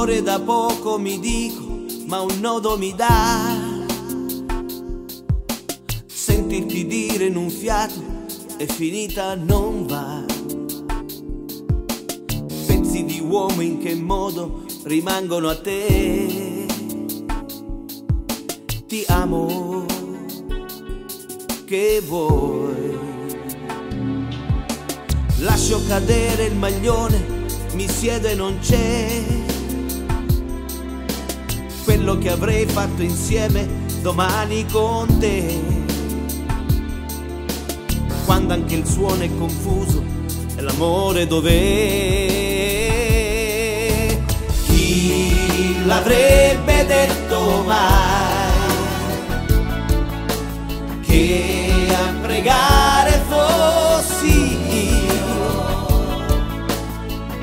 cuore da poco mi dico, ma un nodo mi dà sentirti dire in un fiato è finita, non va. Pezzi di uomo in che modo rimangono a te. Ti amo, che vuoi? Lascio cadere il maglione, mi siedo e non c'è quello che avrei fatto insieme domani con te. Quando anche il suono è confuso e l'amore dov'è? Chi l'avrebbe detto mai che a pregare fossi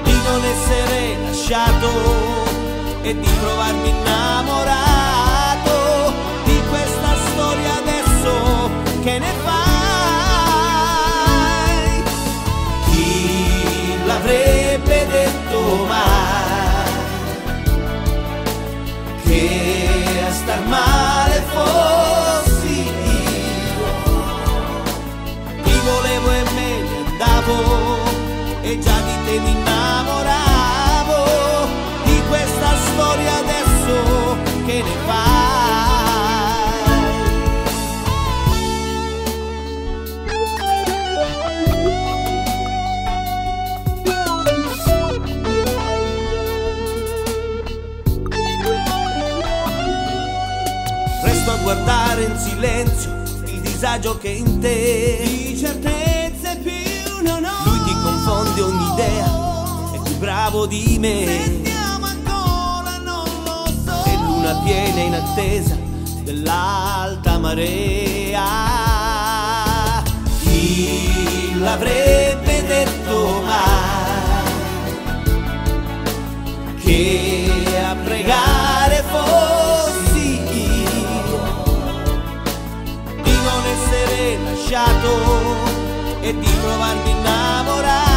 di non essere lasciato e di trovarmi innamorato di questa storia adesso che ne fai? Chi l'avrebbe detto mai che a star male fossi io? Ti volevo e me ne andavo e già di te mi innamoravo di questa storia adesso che ne fai? Resto a guardare in silenzio il disagio che in te. Di certezze più non ho. Lui ti confonde ogni idea, è più bravo di me. Sentiamo ancora, non lo so. E luna piena in attesa dell'alta marea. Chi l'avrebbe detto mai che a pregare fossi io di non essere lasciato e di trovarmi innamorato